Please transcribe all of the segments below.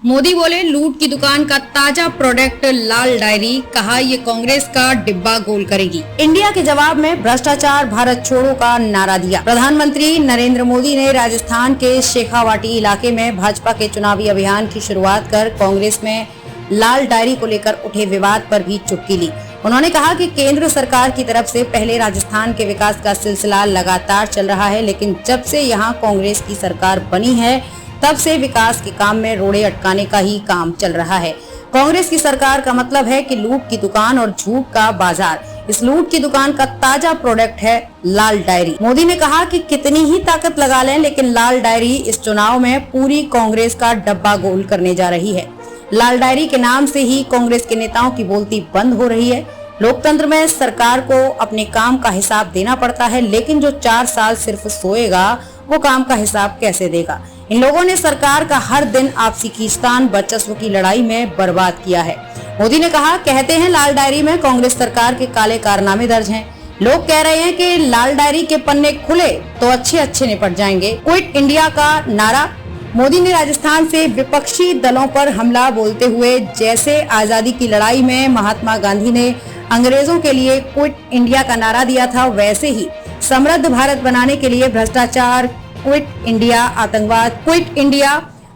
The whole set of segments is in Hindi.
मोदी बोले लूट की दुकान का ताजा प्रोडक्ट लाल डायरी, कहा ये कांग्रेस का डिब्बा गोल करेगी। इंडिया के जवाब में भ्रष्टाचार भारत छोड़ो का नारा दिया। प्रधानमंत्री नरेंद्र मोदी ने राजस्थान के शेखावाटी इलाके में भाजपा के चुनावी अभियान की शुरुआत कर कांग्रेस में लाल डायरी को लेकर उठे विवाद पर भी चुटकी ली। उन्होंने कहा कि केंद्र सरकार की तरफ से पहले राजस्थान के विकास का सिलसिला लगातार चल रहा है, लेकिन जब से यहाँ कांग्रेस की सरकार बनी है तब से विकास के काम में रोड़े अटकाने का ही काम चल रहा है। कांग्रेस की सरकार का मतलब है कि लूट की दुकान और झूठ का बाजार। इस लूट की दुकान का ताजा प्रोडक्ट है लाल डायरी। मोदी ने कहा कि कितनी ही ताकत लगा लें, लेकिन लाल डायरी इस चुनाव में पूरी कांग्रेस का डब्बा गोल करने जा रही है। लाल डायरी के नाम से ही कांग्रेस के नेताओं की बोलती बंद हो रही है। लोकतंत्र में सरकार को अपने काम का हिसाब देना पड़ता है, लेकिन जो 4 साल सिर्फ सोएगा वो काम का हिसाब कैसे देगा। इन लोगों ने सरकार का हर दिन आपसी खींचतान वर्चस्व की लड़ाई में बर्बाद किया है। मोदी ने कहा, कहते हैं लाल डायरी में कांग्रेस सरकार के काले कारनामे दर्ज हैं। लोग कह रहे हैं कि लाल डायरी के पन्ने खुले तो अच्छे निपट जाएंगे। क्विट इंडिया का नारा। मोदी ने राजस्थान से विपक्षी दलों पर हमला बोलते हुए जैसे आजादी की लड़ाई में महात्मा गांधी ने अंग्रेजों के लिए क्विट इंडिया का नारा दिया था, वैसे ही समृद्ध भारत बनाने के लिए भ्रष्टाचार क्विट इंडिया, आतंकवाद क्विट इंडिया,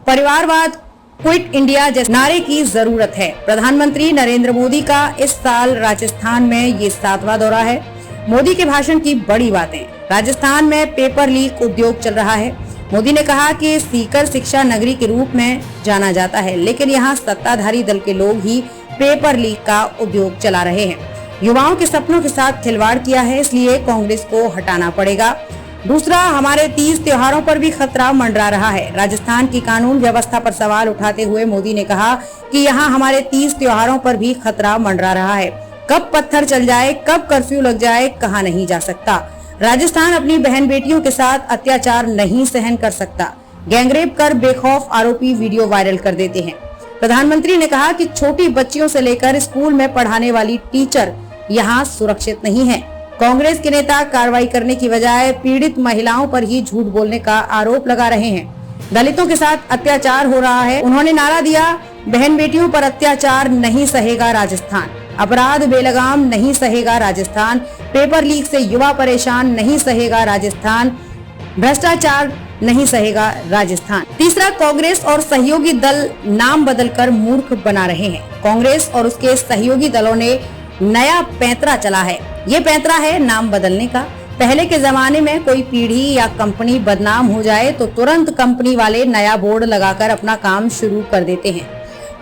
परिवारवाद क्विट इंडिया जैसे नारे की जरूरत है। प्रधानमंत्री नरेंद्र मोदी का इस साल राजस्थान में ये 7वां दौरा है। मोदी के भाषण की बड़ी बातें। राजस्थान में पेपर लीक उद्योग चल रहा है। मोदी ने कहा कि सीकर शिक्षा नगरी के रूप में जाना जाता है, लेकिन यहाँ सत्ताधारी दल के लोग ही पेपर लीक का उद्योग चला रहे हैं। युवाओं के सपनों के साथ खिलवाड़ किया है, इसलिए कांग्रेस को हटाना पड़ेगा। दूसरा, हमारे 30 त्योहारों पर भी खतरा मंडरा रहा है। राजस्थान की कानून व्यवस्था पर सवाल उठाते हुए मोदी ने कहा कि यहाँ हमारे 30 त्योहारों पर भी खतरा मंडरा रहा है। कब पत्थर चल जाए, कब कर्फ्यू लग जाए, कहा नहीं जा सकता। राजस्थान अपनी बहन बेटियों के साथ अत्याचार नहीं सहन कर सकता। गैंगरेप कर बेखौफ आरोपी वीडियो वायरल कर देते हैं। प्रधानमंत्री ने कहा कि छोटी बच्चियों से लेकर स्कूल में पढ़ाने वाली टीचर यहाँ सुरक्षित नहीं है। कांग्रेस के नेता कार्रवाई करने की बजाय पीड़ित महिलाओं पर ही झूठ बोलने का आरोप लगा रहे हैं। दलितों के साथ अत्याचार हो रहा है। उन्होंने नारा दिया, बहन बेटियों पर अत्याचार नहीं सहेगा राजस्थान। अपराध बेलगाम नहीं सहेगा राजस्थान। पेपर लीक से युवा परेशान नहीं सहेगा राजस्थान। भ्रष्टाचार नहीं सहेगा राजस्थान। तीसरा, कांग्रेस और सहयोगी दल नाम बदलकर मूर्ख बना रहे हैं। कांग्रेस और उसके सहयोगी दलों ने नया पैंतरा चला है। ये पैंतरा है नाम बदलने का। पहले के जमाने में कोई पीढ़ी या कंपनी बदनाम हो जाए तो तुरंत कंपनी वाले नया बोर्ड लगाकर अपना काम शुरू कर देते हैं।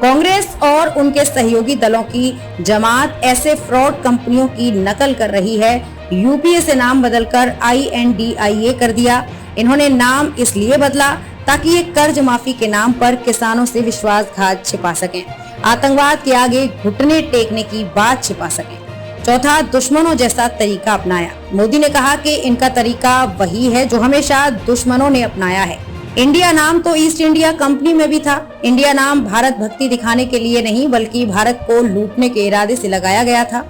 कांग्रेस और उनके सहयोगी दलों की जमात ऐसे फ्रॉड कंपनियों की नकल कर रही है। यूपीए से नाम बदलकर INDIA कर दिया। इन्होंने नाम इसलिए बदला ताकि ये कर्ज माफी के नाम पर किसानों से विश्वासघात छिपा सकें, आतंकवाद के आगे घुटने टेकने की बात छिपा सकें। चौथा, दुश्मनों जैसा तरीका अपनाया। मोदी ने कहा कि इनका तरीका वही है जो हमेशा दुश्मनों ने अपनाया है। इंडिया नाम तो ईस्ट इंडिया कंपनी में भी था। इंडिया नाम भारत भक्ति दिखाने के लिए नहीं, बल्कि भारत को लूटने के इरादे से लगाया गया था।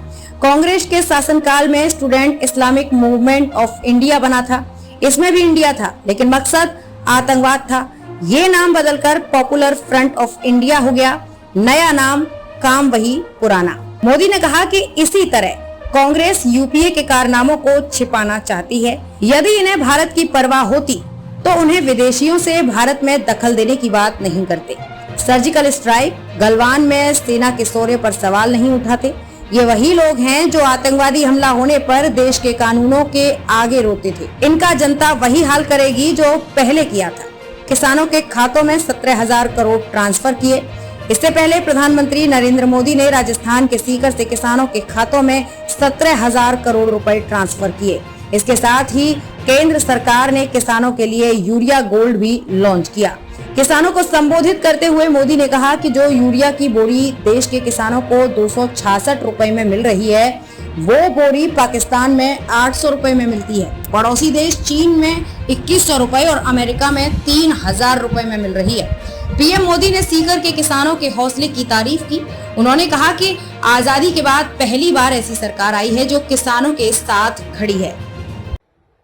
कांग्रेस के शासनकाल में student Islamic movement of India बना था, इसमें भी इंडिया था, लेकिन मकसद आतंकवाद था। ये नाम बदलकर पॉपुलर फ्रंट ऑफ इंडिया हो गया। नया नाम, काम वही पुराना। मोदी ने कहा कि इसी तरह कांग्रेस यूपीए के कारनामों को छिपाना चाहती है। यदि इन्हें भारत की परवाह होती तो उन्हें विदेशियों से भारत में दखल देने की बात नहीं करते। सर्जिकल स्ट्राइक, गलवान में सेना के शौर्य पर सवाल नहीं उठाते। ये वही लोग हैं जो आतंकवादी हमला होने पर देश के कानूनों के आगे रोते थे। इनका जनता वही हाल करेगी जो पहले किया था। किसानों के खातों में 17,000 करोड़ ट्रांसफर किए। इससे पहले प्रधानमंत्री नरेंद्र मोदी ने राजस्थान के सीकर से किसानों के खातों में 17,000 करोड़ रुपए ट्रांसफर किए। इसके साथ ही केंद्र सरकार ने किसानों के लिए यूरिया गोल्ड भी लॉन्च किया। किसानों को संबोधित करते हुए मोदी ने कहा कि जो यूरिया की बोरी देश के किसानों को 266 रुपए में मिल रही है, वो बोरी पाकिस्तान में 800 रुपए में मिलती है। पड़ोसी देश चीन में 2100 रुपए और अमेरिका में 3000 रुपए में मिल रही है। पीएम मोदी ने सीकर के किसानों के हौसले की तारीफ की। उन्होंने कहा कि आजादी के बाद पहली बार ऐसी सरकार आई है जो किसानों के साथ खड़ी है।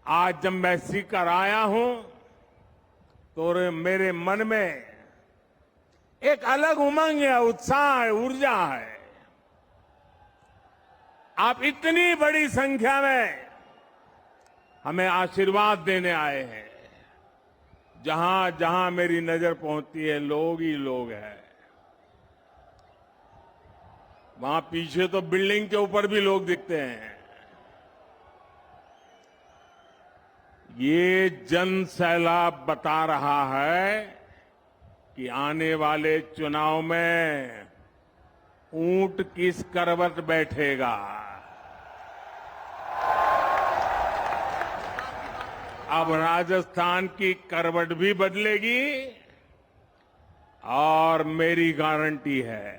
आज जब मैं सीकर आया हूं तो मेरे मन में एक अलग उमंग है, उत्साह है, ऊर्जा है। आप इतनी बड़ी संख्या में हमें आशीर्वाद देने आए हैं। जहां जहां मेरी नजर पहुंचती है, लोग ही लोग हैं। वहां पीछे तो बिल्डिंग के ऊपर भी लोग दिखते हैं। ये जन सैलाब बता रहा है कि आने वाले चुनाव में ऊंट किस करवट बैठेगा। अब राजस्थान की करवट भी बदलेगी और मेरी गारंटी है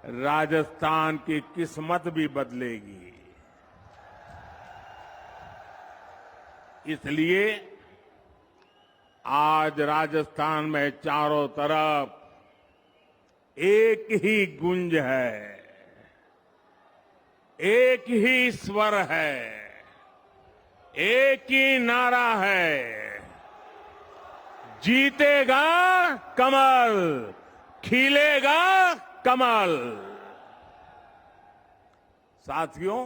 राजस्थान की किस्मत भी बदलेगी। इसलिए आज राजस्थान में चारों तरफ एक ही गूंज है, एक ही स्वर है, एक ही नारा है, जीतेगा कमल, खिलेगा कमल। साथियों,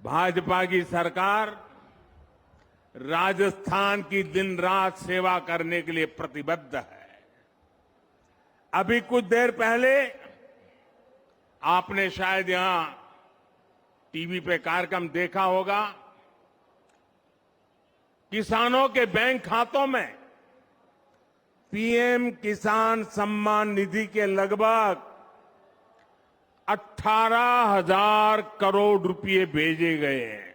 भाजपा की सरकार राजस्थान की दिन रात सेवा करने के लिए प्रतिबद्ध है। अभी कुछ देर पहले आपने शायद यहां टीवी पे कार्यक्रम देखा होगा। किसानों के बैंक खातों में पीएम किसान सम्मान निधि के लगभग 18,000 करोड़ रुपए भेजे गए हैं।